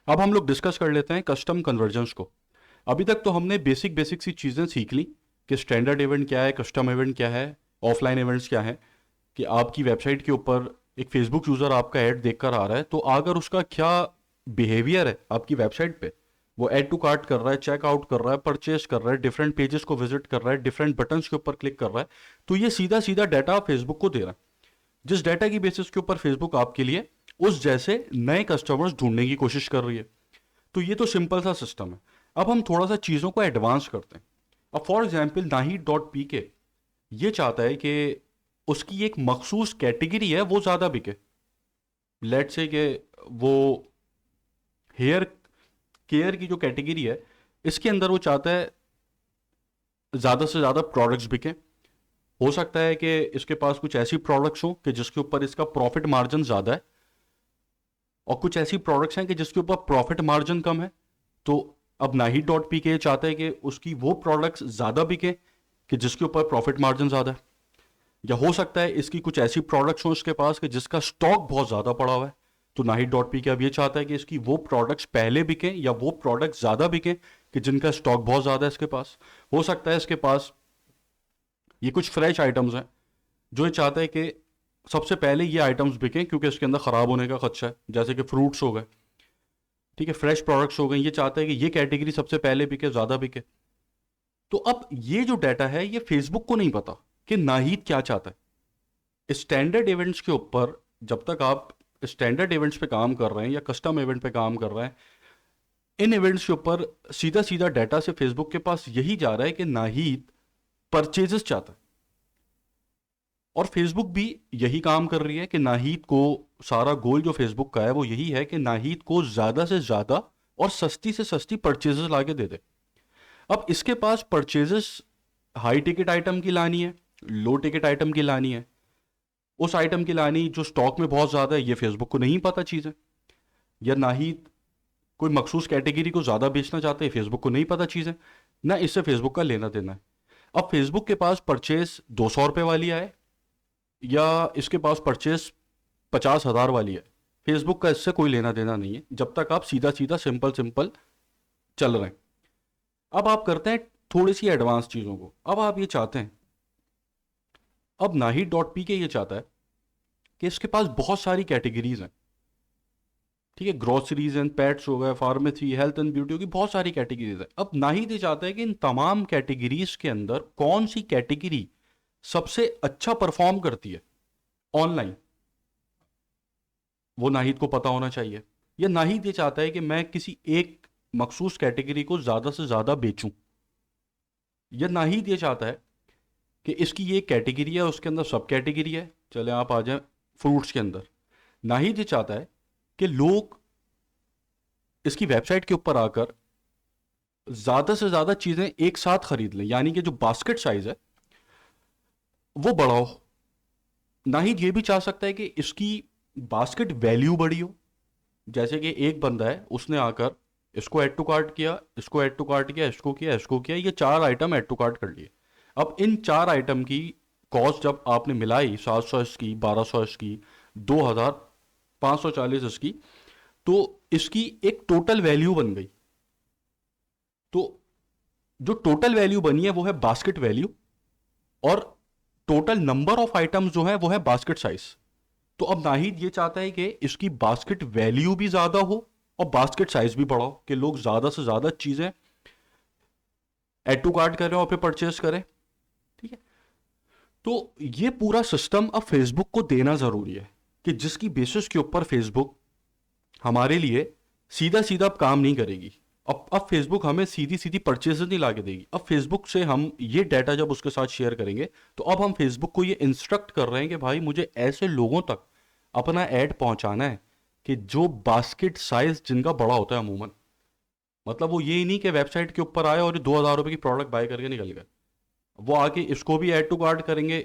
अब हम लोग डिस्कस कर लेते हैं कस्टम कन्वर्जन्स को। अभी तक तो हमने बेसिक बेसिक सी चीज़ें सीख ली कि स्टैंडर्ड इवेंट क्या है, कस्टम इवेंट क्या है, ऑफलाइन इवेंट्स क्या है। कि आपकी वेबसाइट के ऊपर एक फेसबुक यूज़र आपका ऐड देखकर आ रहा है, तो अगर उसका क्या बिहेवियर है आपकी वेबसाइट पे, वो ऐड टू कार्ट कर रहा है, चेकआउट कर रहा है, परचेस कर रहा है, डिफरेंट पेजेस को विजिट कर रहा है, डिफरेंट बटन्स के ऊपर क्लिक कर रहा है, तो ये सीधा सीधा डाटा फेसबुक को दे रहा है, जिस डाटा की बेसिस के ऊपर फेसबुक आपके लिए उस जैसे नए कस्टमर्स ढूंढने की कोशिश कर रही है। तो ये तो सिंपल सा सिस्टम है। अब हम थोड़ा सा चीज़ों को एडवांस करते हैं। अब for example Nahid dot P के ये चाहता है कि उसकी एक मखसूस कैटेगरी है वो ज़्यादा बिके। लेट से कि वो हेयर केयर की जो कैटेगरी है, इसके अंदर वो चाहता है ज़्यादा से ज़्यादा प्रोडक्ट्स बिकें। हो सकता है कि इसके पास कुछ ऐसी प्रोडक्ट्स हो कि जिसके ऊपर इसका प्रॉफिट मार्जिन ज़्यादा है, और कुछ ऐसी प्रोडक्ट्स हैं कि जिसके ऊपर प्रॉफिट मार्जिन कम है। तो अब नाहीद डॉट पी के चाहता है कि उसकी वो प्रोडक्ट्स ज़्यादा बिके कि जिसके ऊपर प्रॉफिट मार्जिन ज़्यादा है। या हो सकता है इसकी कुछ ऐसी प्रोडक्ट्स हो इसके पास कि जिसका स्टॉक बहुत ज़्यादा पड़ा हुआ है। तो नाहीद डॉट पी के अब ये चाहता है कि इसकी वो प्रोडक्ट्स पहले बिकें या वो प्रोडक्ट्स ज़्यादा बिकें कि जिनका स्टॉक बहुत ज़्यादा है इसके पास। हो सकता है इसके पास ये कुछ फ्रेश आइटम्स हैं जो ये चाहता है कि सबसे पहले ये आइटम्स बिकें क्योंकि इसके अंदर ख़राब होने का खदशा है, जैसे कि फ्रूट्स हो गए, ठीक है, फ्रेश प्रोडक्ट्स हो गए। ये चाहता है कि ये कैटेगरी सबसे पहले बिके, ज़्यादा बिके। तो अब ये जो डाटा है ये फेसबुक को नहीं पता कि नाहीद क्या चाहता है। स्टैंडर्ड इवेंट्स के ऊपर जब तक आप स्टैंडर्ड इवेंट्स पे काम कर रहे हैं या कस्टम इवेंट पे काम कर रहे हैं, इन इवेंट्स के ऊपर सीधा सीधा डाटा से फेसबुक के पास यही जा रहा है कि नाहीद परचेजेस चाहता है। और फेसबुक भी यही काम कर रही है कि नाहीद को, सारा गोल जो फेसबुक का है वो यही है कि नाहीद को ज़्यादा से ज़्यादा और सस्ती से सस्ती परचेजेस ला के दे दे। अब इसके पास परचेजेस हाई टिकट आइटम की लानी है, लो टिकट आइटम की लानी है, उस आइटम की लानी जो स्टॉक में बहुत ज़्यादा है, ये फेसबुक को नहीं पता चीज़ है। या नाहीद कोई मखसूस कैटेगरी को ज़्यादा बेचना चाहते हैं, फेसबुक को नहीं पता चीज़ है, ना इससे फेसबुक का लेना देना है। अब फेसबुक के पास परचेज 200 रुपये वाली आए या इसके पास परचेज 50,000 वाली है, फेसबुक का इससे कोई लेना देना नहीं है जब तक आप सीधा सीधा सिंपल सिंपल चल रहे हैं। अब आप करते हैं थोड़ी सी एडवांस चीज़ों को। अब आप ये चाहते हैं, अब नाहीद डॉट पी के ये चाहता है कि इसके पास बहुत सारी कैटेगरीज हैं, ठीक है, ग्रोसरीज एंड पेट्स हो गए, फार्मेसी, हेल्थ एंड ब्यूटी होगी, बहुत सारी कैटेगरीज है। अब नाहीद ये चाहता है कि इन तमाम कैटेगरीज के अंदर कौन सी कैटेगरी सबसे अच्छा परफॉर्म करती है ऑनलाइन, वो नाहिद को पता होना चाहिए। या नाहिद ये चाहता है कि मैं किसी एक मखसूस कैटेगरी को ज़्यादा से ज़्यादा बेचूं। या नाहिद ये चाहता है कि इसकी ये कैटेगरी है, उसके अंदर सब कैटेगरी है। चले आप आ जाए फ्रूट्स के अंदर। नाहिद ये चाहता है कि लोग इसकी वेबसाइट के ऊपर आकर ज़्यादा से ज़्यादा चीज़ें एक साथ खरीद लें, यानी कि जो बास्केट साइज है वो बढ़ाओ। नाहिद ये भी चाह सकता है कि इसकी बास्केट वैल्यू बढ़ी हो। जैसे कि एक बंदा है, उसने आकर इसको ऐड टू कार्ट किया, इसको ऐड टू कार्ट किया, इसको किया, इसको किया, ये 4 आइटम ऐड टू कार्ट कर लिए। अब इन 4 आइटम की कॉस्ट जब आपने मिलाई, 700 इसकी, 1200 इसकी, 2,540 इसकी, तो इसकी एक टोटल वैल्यू बन गई। तो जो टोटल वैल्यू बनी है वो है बास्केट वैल्यू, और टोटल नंबर ऑफ आइटम्स जो है वो है बास्केट साइज। तो अब नाहिद ये चाहता है कि इसकी बास्केट वैल्यू भी ज्यादा हो और बास्केट साइज भी बढ़ाओ, कि लोग ज्यादा से ज्यादा चीजें ऐड टू कार्ट करें और फिर परचेस करें, ठीक है। तो ये पूरा सिस्टम अब फेसबुक को देना जरूरी है, कि जिसकी बेसिस के ऊपर फेसबुक हमारे लिए सीधा सीधा अब काम नहीं करेगी। अब फेसबुक हमें सीधी सीधी परचेज नहीं ला के देगी। अब फेसबुक से हम ये डाटा जब उसके साथ शेयर करेंगे, तो अब हम फेसबुक को ये इंस्ट्रक्ट कर रहे हैं कि भाई मुझे ऐसे लोगों तक अपना ऐड पहुंचाना है कि जो बास्केट साइज जिनका बड़ा होता है अमूमन। मतलब वो ये ही नहीं कि वेबसाइट के ऊपर आए और ये 2,000 रुपये की प्रोडक्ट बाय करके निकल गए। वो आके इसको भी ऐड टू कार्ट करेंगे,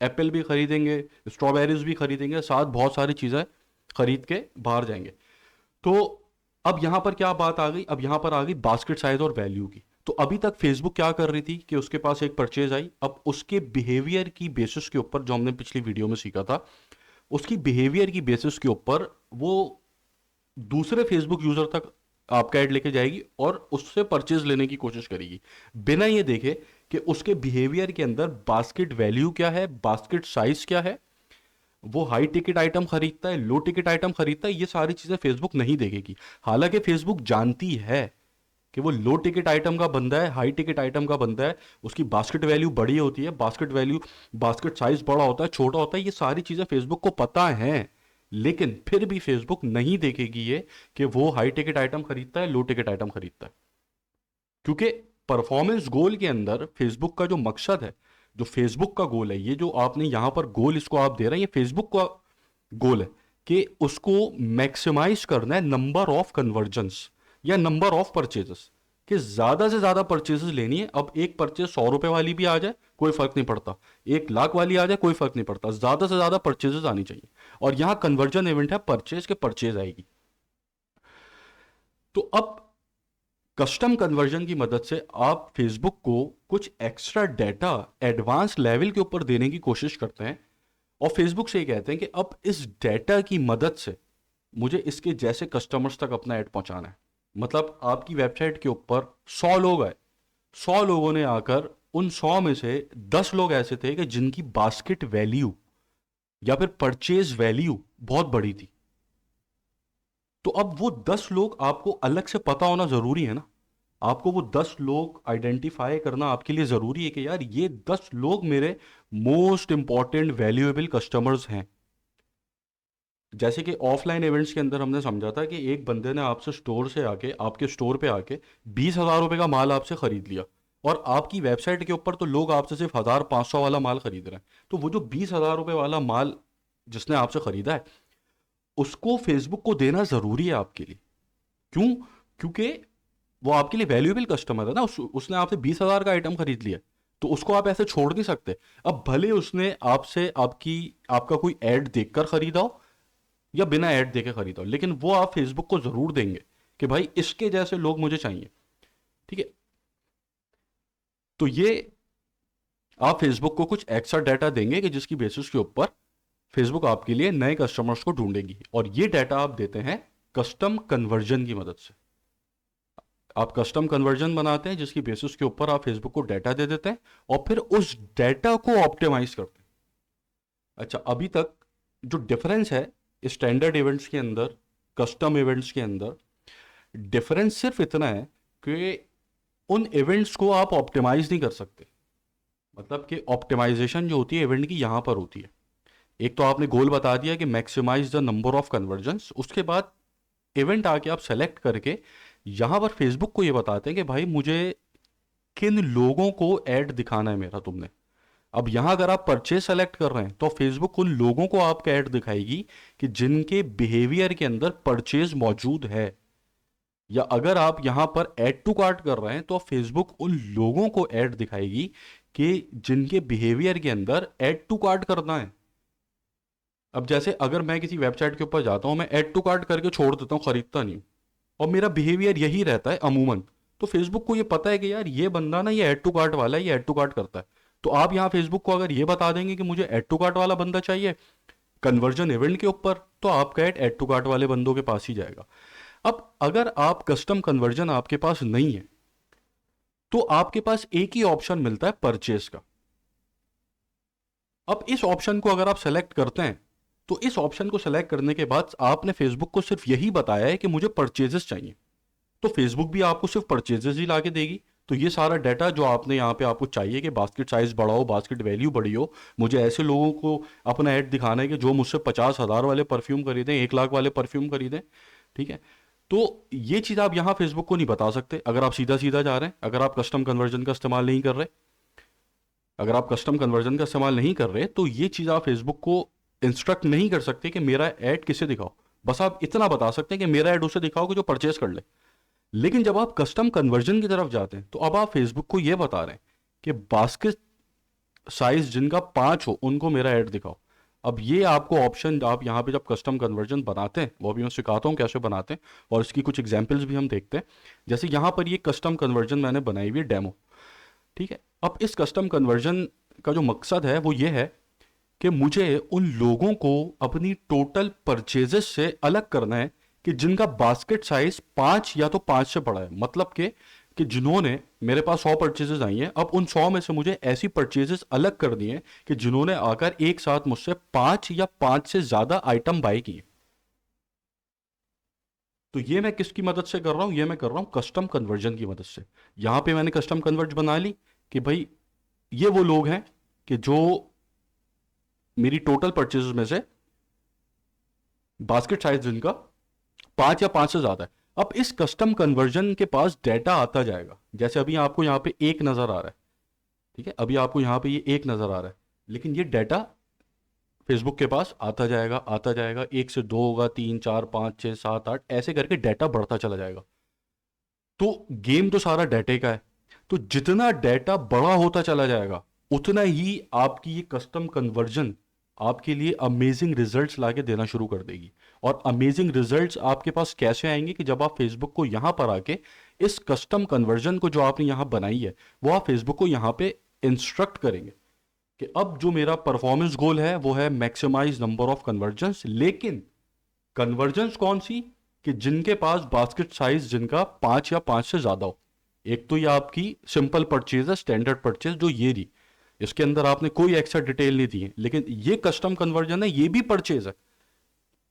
एप्पल भी खरीदेंगे, स्ट्रॉबेरीज भी खरीदेंगे, साथ बहुत सारी चीज़ें खरीद के बाहर जाएंगे। तो अब यहां पर क्या बात आ गई, अब यहां पर आ गई बास्केट साइज और वैल्यू की। तो अभी तक फेसबुक क्या कर रही थी कि उसके पास एक परचेज आई, अब उसके बिहेवियर की बेसिस के ऊपर, जो हमने पिछली वीडियो में सीखा था, उसकी बिहेवियर की बेसिस के ऊपर वो दूसरे फेसबुक यूजर तक आपका ऐड लेके जाएगी और उससे परचेज लेने की कोशिश करेगी, बिना ये देखे कि उसके बिहेवियर के अंदर बास्केट वैल्यू क्या है, बास्केट साइज क्या है, वो हाई टिकट आइटम खरीदता है, लो टिकट आइटम खरीदता है, ये सारी चीजें फेसबुक नहीं देखेगी। हालांकि फेसबुक जानती है कि वो लो टिकट आइटम का बंदा है, हाई टिकट आइटम का बंदा है, उसकी बास्केट वैल्यू बड़ी होती है, बास्केट वैल्यू, बास्केट साइज बड़ा होता है, छोटा होता है, ये सारी चीजें फेसबुक को पता है। लेकिन फिर भी फेसबुक नहीं देखेगी ये कि वो हाई टिकट आइटम खरीदता है, लो टिकट आइटम खरीदता है। क्योंकि परफॉर्मेंस गोल के अंदर फेसबुक का जो मकसद है, जो फेसबुक का गोल है, ये जो आपने यहां पर गोल इसको आप दे रहे हैं, ये फेसबुक का गोल है कि उसको मैक्सिमाइज करना है नंबर ऑफ कन्वर्जन्स या नंबर ऑफ परचेजेस, कि ज्यादा से ज्यादा परचेजेस लेनी है। अब एक परचेज 100 रुपए वाली भी आ जाए कोई फर्क नहीं पड़ता, 1 लाख वाली आ जाए कोई फर्क नहीं पड़ता, ज्यादा से ज्यादा परचेजेस आनी चाहिए। और यहां कन्वर्जन इवेंट है, परचेज के परचेज आएगी। तो अब कस्टम कन्वर्जन की मदद से आप फेसबुक को कुछ एक्स्ट्रा डेटा एडवांस लेवल के ऊपर देने की कोशिश करते हैं, और फेसबुक से ये कहते हैं कि अब इस डेटा की मदद से मुझे इसके जैसे कस्टमर्स तक अपना ऐड पहुंचाना है। मतलब आपकी वेबसाइट के ऊपर 100 लोग आए, 100 लोगों ने आकर उन 100 में से 10 लोग ऐसे थे कि जिनकी बास्केट वैल्यू या फिर परचेज वैल्यू बहुत बड़ी थी। तो अब वो 10 लोग आपको अलग से पता होना जरूरी है ना, आपको वो 10 लोग आइडेंटिफाई करना आपके लिए जरूरी है कि यार ये 10 लोग मेरे मोस्ट इंपॉर्टेंट वैल्यूएबल कस्टमर्स हैं। जैसे कि ऑफलाइन इवेंट्स के अंदर हमने समझा था कि एक बंदे ने आपसे स्टोर से आके, आपके स्टोर पे आके 20,000 रुपए का माल आपसे खरीद लिया, और आपकी वेबसाइट के ऊपर तो लोग आपसे सिर्फ 1,500 वाला माल खरीद रहे हैं। तो वो जो 20,000 रुपए वाला माल जिसने आपसे खरीदा है, उसको फेसबुक को देना जरूरी है आपके लिए। क्यों? क्योंकि वो आपके लिए वैल्यूएबल कस्टमर है ना, उसने आपसे 20,000 का आइटम खरीद लिया, तो उसको आप ऐसे छोड़ नहीं सकते। अब भले उसने आपसे आपका कोई ऐड देखकर खरीदा हो या बिना ऐड देके खरीदा हो, लेकिन वो आप फेसबुक को जरूर देंगे कि भाई इसके जैसे लोग मुझे चाहिए। ठीक है, तो ये आप फेसबुक को कुछ एक्स्ट्रा डाटा देंगे कि जिसकी बेसिस के ऊपर फेसबुक आपके लिए नए कस्टमर्स को ढूंढेगी, और ये डाटा आप देते हैं कस्टम कन्वर्जन की मदद से। आप कस्टम कन्वर्जन बनाते हैं जिसकी बेसिस के ऊपर आप फेसबुक को डाटा दे देते हैं, और फिर उस डाटा को ऑप्टिमाइज करते हैं। अच्छा, अभी तक जो डिफरेंस है स्टैंडर्ड इवेंट्स के अंदर, कस्टम इवेंट्स के अंदर, डिफरेंस सिर्फ इतना है कि उन इवेंट्स को आप ऑप्टिमाइज नहीं कर सकते। मतलब कि ऑप्टिमाइजेशन जो होती है इवेंट की यहां पर होती है। एक तो आपने गोल बता दिया कि maximize the number of conversions, उसके बाद इवेंट आके आप सेलेक्ट करके यहां पर फेसबुक को ये बताते हैं कि भाई मुझे किन लोगों को ऐड दिखाना है मेरा तुमने। अब यहां अगर आप परचेज सेलेक्ट कर रहे हैं तो फेसबुक उन लोगों को आपका ऐड दिखाएगी कि जिनके बिहेवियर के अंदर परचेज मौजूद है। या अगर आप यहां पर ऐड टू कार्ट कर रहे हैं तो फेसबुक उन लोगों को ऐड दिखाएगी कि जिनके बिहेवियर के अंदर ऐड टू कार्ट करना है। अब जैसे अगर मैं किसी वेबसाइट के ऊपर जाता हूं, मैं ऐड टू कार्ट करके छोड़ देता हूं, खरीदता नहीं हूं, और मेरा बिहेवियर यही रहता है अमूमन, तो फेसबुक को ये पता है कि यार ये बंदा ना ये ऐड टू कार्ट वाला है, ये ऐड टू कार्ट करता है। तो आप यहाँ फेसबुक को अगर ये बता देंगे कि मुझे ऐड टू कार्ट वाला बंदा चाहिए कन्वर्जन इवेंट के ऊपर, तो आपका ऐड टू कार्ट वाले बंदों के पास ही जाएगा। अब अगर आप कस्टम कन्वर्जन आपके पास नहीं है, तो आपके पास एक ही ऑप्शन मिलता है परचेज का। अब इस ऑप्शन को अगर आप सेलेक्ट करते हैं, तो इस ऑप्शन को सेलेक्ट करने के बाद आपने फेसबुक को सिर्फ यही बताया है कि मुझे परचेजेस चाहिए, तो फेसबुक भी आपको सिर्फ परचेजेस ही ला के देगी। तो ये सारा डाटा जो आपने यहाँ पे आपको चाहिए कि बास्केट साइज बड़ा हो, बास्केट वैल्यू बड़ी हो, मुझे ऐसे लोगों को अपना ऐड दिखाना है कि जो मुझसे 50,000 वाले परफ्यूम खरीदें, 1 लाख वाले परफ्यूम खरीदें। ठीक है, तो ये चीज़ आप यहाँ फेसबुक को नहीं बता सकते अगर आप सीधा सीधा जा रहे हैं, अगर आप कस्टम कन्वर्जन का इस्तेमाल नहीं कर रहे। अगर आप कस्टम कन्वर्जन का इस्तेमाल नहीं कर रहे तो ये चीज़ आप फेसबुक को इंस्ट्रक्ट नहीं कर सकते कि मेरा ऐड किसे दिखाओ। बस आप इतना बता सकते हैं कि मेरा ऐड उसे दिखाओ कि जो परचेज कर ले। लेकिन जब आप कस्टम कन्वर्जन की तरफ जाते हैं तो अब आप फेसबुक को यह बता रहे हैं कि बास्केट साइज जिनका 5 हो उनको मेरा ऐड दिखाओ। अब ये आपको ऑप्शन आप यहाँ पे जब कस्टम कन्वर्जन बनाते हैं, वो भी मैं सिखाता हूँ कैसे बनाते हैं, और इसकी कुछ एग्जांपल्स भी हम देखते हैं। जैसे यहाँ पर ये कस्टम कन्वर्जन मैंने बनाई हुई है डेमो। ठीक है, अब इस कस्टम कन्वर्जन का जो मकसद है वो ये है कि मुझे उन लोगों को अपनी टोटल परचेजेस से अलग करना है कि कि जिनका बास्केट साइज 5 या तो 5 से बड़ा है, मतलब कि जिन्होंने, मेरे पास 100 परचेजेस आई हैं, अब उन 100 में से मुझे ऐसी परचेजेस अलग करनी है कि जिन्होंने आकर एक साथ मुझसे 5 या 5 से ज्यादा आइटम बाय किए। तो ये मैं किसकी मदद से कर रहा हूं? ये मैं कर रहा हूं कस्टम कन्वर्जन की मदद से। यहां पे मैंने कस्टम कन्वर्ज बना ली कि भाई ये वो लोग हैं कि जो मेरी टोटल परचेजेस में से बास्केट साइज जिनका 5 या 5 से ज्यादा है। अब इस कस्टम कन्वर्जन के पास डेटा आता जाएगा, जैसे अभी आपको यहां पे एक नजर आ रहा है, ठीक है, अभी आपको यहां पे ये एक नजर आ रहा है, लेकिन ये डेटा फेसबुक के पास आता जाएगा, आता जाएगा, 1 से 2 होगा, 3, 4, 5, 6, 7, 8 ऐसे करके डाटा बढ़ता चला जाएगा। तो गेम तो सारा डाटे का है। तो जितना डाटा बड़ा होता चला जाएगा उतना ही आपकी ये कस्टम कन्वर्जन आपके लिए अमेजिंग रिजल्ट्स लाके देना शुरू कर देगी। और अमेजिंग रिजल्ट्स आपके पास कैसे आएंगे कि जब आप फेसबुक को यहां पर आके इस कस्टम कन्वर्जन को जो आपने यहां बनाई है वो आप फेसबुक को यहां पे इंस्ट्रक्ट करेंगे कि अब जो मेरा परफॉर्मेंस गोल है वो है मैक्सिमाइज नंबर ऑफ कन्वर्जन्स। लेकिन कन्वर्जन्स कौन सी? कि जिनके पास बास्केट साइज जिनका 5 या 5 से ज्यादा हो। एक तो ये आपकी सिंपल परचेज है, स्टैंडर्ड परचेज जो ये रही, इसके अंदर आपने कोई एक्स्ट्रा डिटेल नहीं दी है, लेकिन ये कस्टम कन्वर्जन है, ये भी परचेज है।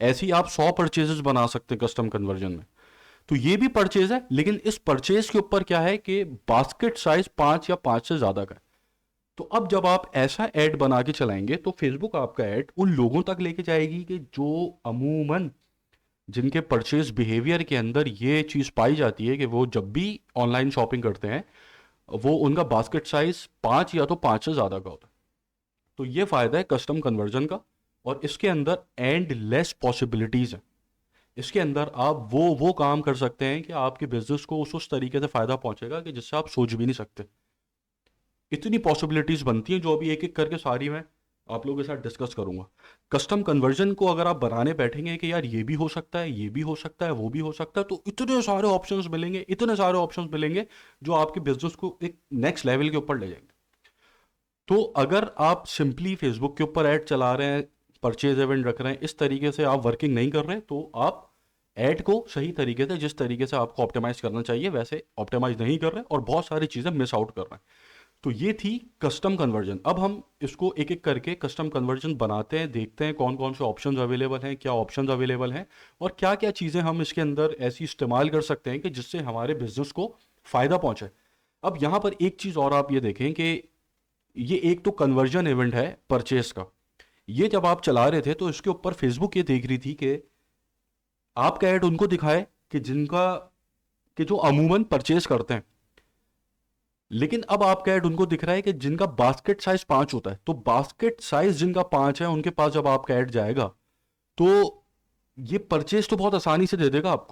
ऐसी आप 100 परचेजेस बना सकते हैं कस्टम कन्वर्जन में। तो ये भी परचेज है, लेकिन इस परचेज के ऊपर क्या है कि बास्केट साइज 5 या 5 से ज्यादा का है। तो अब जब आप ऐसा ऐड बना के चलाएंगे तो फेसबुक आपका ऐड उन लोगों तक लेके जाएगी कि जो अमूमन जिनके परचेज बिहेवियर के अंदर ये चीज़ पाई जाती है कि वो जब भी ऑनलाइन शॉपिंग करते हैं वो उनका बास्केट साइज 5 या तो 5 से ज़्यादा का होता है। तो ये फ़ायदा है कस्टम कन्वर्जन का। और इसके अंदर एंड लेस पॉसिबिलिटीज़ हैं। इसके अंदर आप वो काम कर सकते हैं कि आपके बिजनेस को उस तरीके से फ़ायदा पहुंचेगा कि जिससे आप सोच भी नहीं सकते। इतनी पॉसिबिलिटीज़ बनती हैं जो अभी एक एक करके सारी मैं आप लोगों के साथ डिस्कस करूंगा। कस्टम कन्वर्जन को अगर आप बनाने बैठेंगे कि यार ये भी हो सकता है, ये भी हो सकता है, वो भी हो सकता है, तो इतने सारे ऑप्शंस मिलेंगे, इतने सारे ऑप्शंस मिलेंगे जो आपके बिजनेस को एक नेक्स्ट लेवल के ऊपर ले जाएंगे। तो अगर आप सिंपली फेसबुक के ऊपर ऐड चला रहे हैं, परचेज इवेंट रख रहे हैं, इस तरीके से आप वर्किंग नहीं कर रहे हैं, तो आप ऐड को सही तरीके से, जिस तरीके से आपको ऑप्टिमाइज करना चाहिए वैसे ऑप्टिमाइज नहीं कर रहे हैं और बहुत सारी चीज़ें मिस आउट कर रहे हैं। तो ये थी कस्टम कन्वर्जन। अब हम इसको एक एक करके कस्टम कन्वर्जन बनाते हैं, देखते हैं कौन कौन से ऑप्शंस अवेलेबल हैं, क्या ऑप्शंस अवेलेबल हैं और क्या क्या चीज़ें हम इसके अंदर ऐसी इस्तेमाल कर सकते हैं कि जिससे हमारे बिजनेस को फ़ायदा पहुंचे। अब यहाँ पर एक चीज़ और आप ये देखें कि ये एक तो कन्वर्जन इवेंट है परचेस का। ये जब आप चला रहे थे तो इसके ऊपर फेसबुक ये देख रही थी कि आपका ऐड उनको दिखाए कि जिनका, कि जो अमूमन परचेस करते हैं, लेकिन अब आपका ऐड उनको दिख रहा है कि जिनका बास्केट साइज 5 होता है। तो बास्केट साइज जिनका 5 है उनके पास जब आपका ऐड जाएगा तो ये परचेज तो बहुत आसानी से दे देगा आपको।